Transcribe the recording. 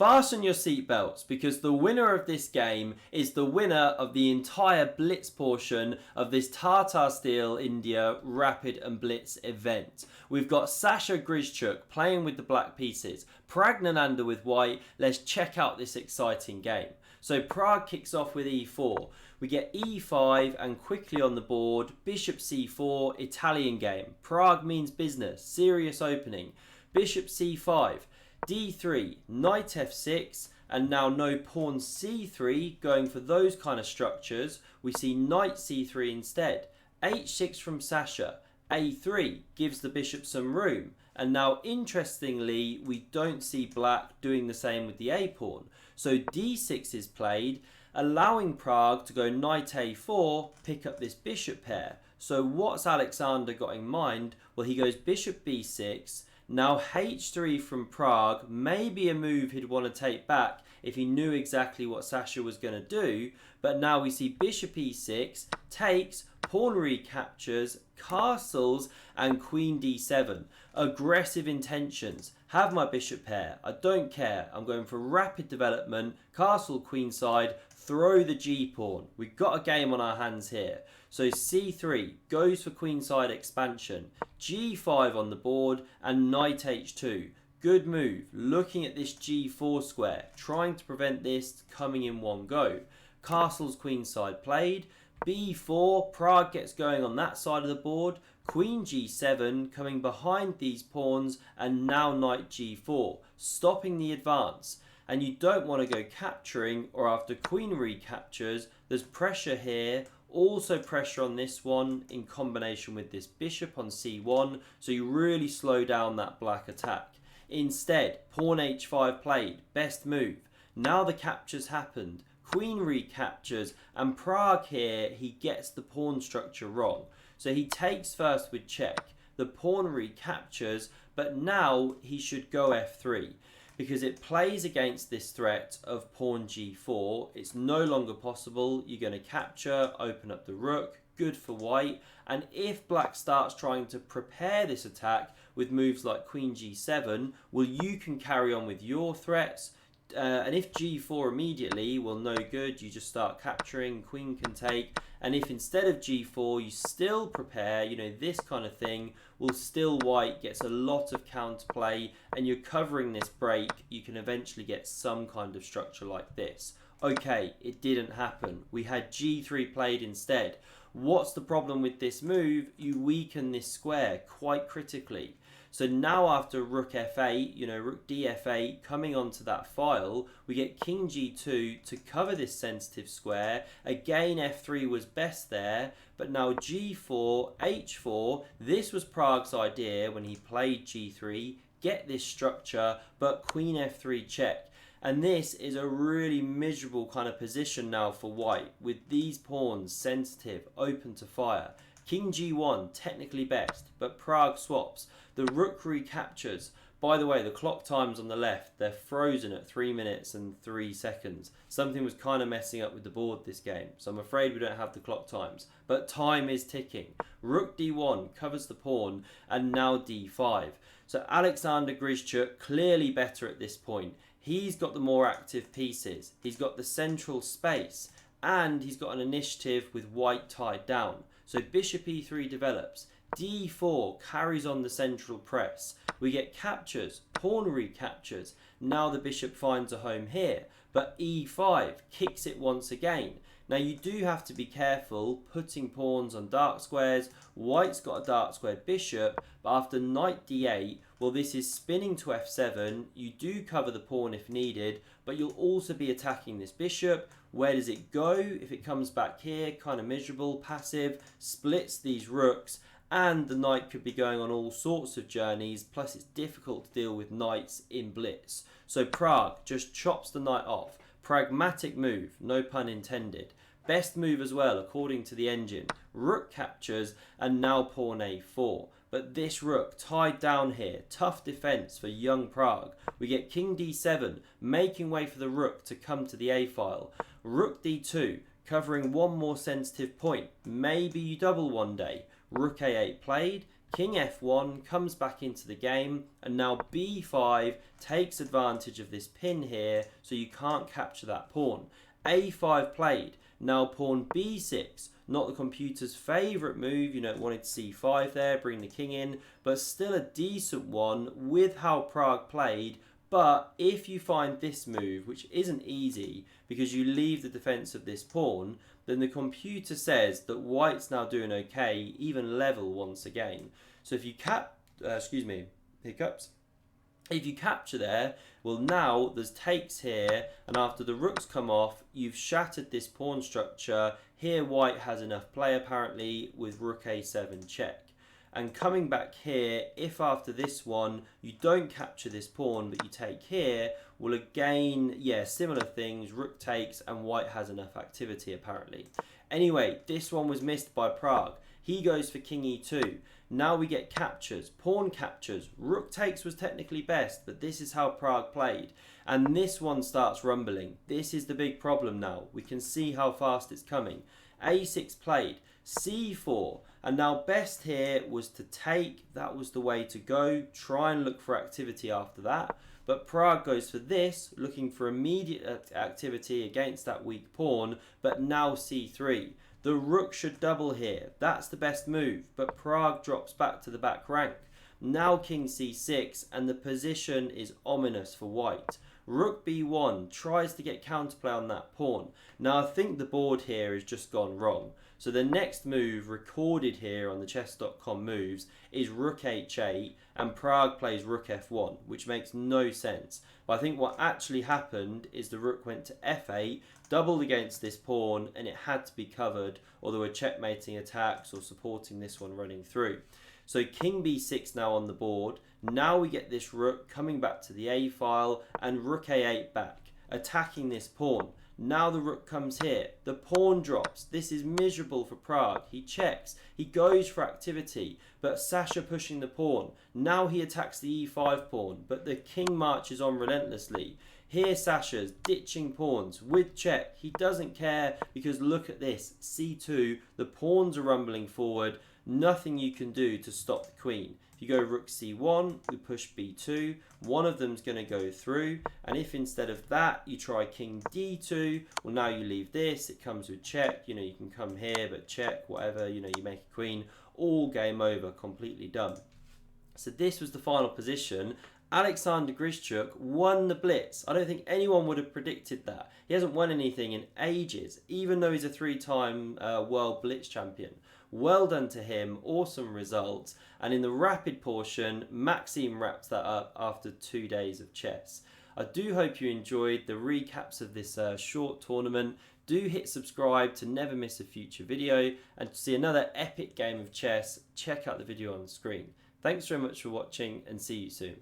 Fasten your seatbelts because the winner of this game is the winner of the entire Blitz portion of this Tata Steel India Rapid and Blitz event. We've got Sasha Grischuk playing with the black pieces, Pragg with white. Let's check out this exciting game. So Pragg kicks off with e4. We get e5 and quickly on the board, bishop c4, Italian game. Pragg means business, serious opening. Bishop c5. d3, knight f6, and now no pawn c3, going for those kind of structures. We see knight c3 instead. h6 from Sasha. a3 gives the bishop some room. And now interestingly, we don't see black doing the same with the a pawn. So d6 is played, allowing Pragg to go knight a4, pick up this bishop pair. So what's Alexander got in mind? Well, he goes bishop b6. Now h3 from Pragg may be a move he'd want to take back if he knew exactly what Sasha was going to do. But now we see bishop e6, takes, pawn recaptures, castles, and queen d7. Aggressive intentions. Have my bishop pair. I don't care. I'm going for rapid development. Castle queenside. Throw the g-pawn. We've got a game on our hands here. So c3 goes for queenside expansion. g5 on the board and knight h2. Good move. Looking at this g4 square. Trying to prevent this coming in one go. Castles queenside played. b4, Pragg gets going on that side of the board. Queen g7 coming behind these pawns, and now knight g4, stopping the advance. And you don't want to go capturing, or after queen recaptures, there's pressure here, also pressure on this one in combination with this bishop on c1, so you really slow down that black attack. Instead, pawn h5 played, best move. Now the captures happened. Queen recaptures, and Pragg here, he gets the pawn structure wrong. So he takes first with check. The pawn recaptures, but now he should go f3 because it plays against this threat of pawn g4. It's no longer possible. You're going to capture, open up the rook. Good for white. And if black starts trying to prepare this attack with moves like queen g7, well, you can carry on with your threats. And if g4 immediately, well, no good. You just start capturing, queen can take. And if instead of g4 you still prepare, you know, this kind of thing, well, still white gets a lot of counterplay and you're covering this break, you can eventually get some kind of structure like this. Okay, it didn't happen. We had g3 played instead. What's the problem with this move? You weaken this square quite critically. So now after rook f8, you know, rook df8, coming onto that file, we get king g2 to cover this sensitive square. Again, f3 was best there, but now g4, h4, this was Pragg's idea when he played g3, get this structure, but queen f3 check. And this is a really miserable kind of position now for white, with these pawns sensitive, open to fire. King g1, technically best, but Pragg swaps. The rook recaptures. By the way, the clock times on the left, they're frozen at 3 minutes and 3 seconds. Something was kind of messing up with the board this game, so I'm afraid we don't have the clock times. But time is ticking. Rook d1 covers the pawn, and now d5. So Alexander Grischuk clearly better at this point. He's got the more active pieces. He's got the central space, and he's got an initiative with white tied down. So bishop e3 develops. d4 carries on the central press. We get captures, pawn recaptures. Now the bishop finds a home here, but e5 kicks it once again. Now you do have to be careful putting pawns on dark squares. White's got a dark square bishop, but after knight d8, well, this is spinning to f7. You do cover the pawn if needed, but you'll also be attacking this bishop. Where does it go? If it comes back here, kind of miserable, passive, splits these rooks, and the knight could be going on all sorts of journeys, plus it's difficult to deal with knights in Blitz. So Pragg just chops the knight off. Pragmatic move, no pun intended. Best move as well, according to the engine. Rook captures, and now pawn a4. But this rook tied down here, tough defense for young Pragg. We get king d7, making way for the rook to come to the a file. Rook d2, covering one more sensitive point. Maybe you double one day. Rook a8 played, King f1 comes back into the game, and now b5 takes advantage of this pin here, so you can't capture that pawn. a5 played, now pawn b6, not the computer's favourite move, it wanted c5 there, bring the king in, but still a decent one with how Pragg played. But if you find this move, which isn't easy because you leave the defence of this pawn, then the computer says that white's now doing okay, even level once again. So if you hiccups. If you capture there, well, now there's takes here, and after the rooks come off, you've shattered this pawn structure. Here white has enough play apparently with rook a7 check. And coming back here, if after this one you don't capture this pawn but you take here, well again, yeah, similar things, rook takes, and white has enough activity apparently. Anyway, this one was missed by Pragg. He goes for king e2. Now we get captures, pawn captures. Rook takes was technically best, but this is how Pragg played. And this one starts rumbling. This is the big problem now. We can see how fast it's coming. a6 played, c4, and now best here was to take. That was the way to go. Try and look for activity after that. But Pragg goes for this, looking for immediate activity against that weak pawn, but now c3. The rook should double here. That's the best move, but Pragg drops back to the back rank. Now king c6, and the position is ominous for white. Rook b1 tries to get counterplay on that pawn. Now I think the board here has just gone wrong. So the next move recorded here on the chess.com moves is rook h8, and Pragg plays rook f1, which makes no sense. But I think what actually happened is the rook went to f8, doubled against this pawn, and it had to be covered, or there were checkmating attacks or supporting this one running through. So king b6 now on the board. Now we get this rook coming back to the a file, and rook a8 back, attacking this pawn. Now the rook comes here. The pawn drops. This is miserable for Pragg. He checks. He goes for activity, but Sasha pushing the pawn. Now he attacks the e5 pawn, but the king marches on relentlessly. Here Sasha's ditching pawns with check. He doesn't care because look at this. c2, the pawns are rumbling forward. Nothing you can do to stop the queen. If you go rook c1, we push b2, one of them's going to go through, and if instead of that you try king d2, well now you leave this, it comes with check, you can come here but check, whatever, you make a queen, all game over, completely done. So this was the final position. Alexander Grischuk won the Blitz. I don't think anyone would have predicted that. He hasn't won anything in ages, even though he's a 3-time World Blitz champion. Well done to him, awesome results. And in the rapid portion, Maxime wraps that up after 2 days of chess. I do hope you enjoyed the recaps of this short tournament. Do hit subscribe to never miss a future video, and to see another epic game of chess, check out the video on the screen. Thanks very much for watching, and see you soon.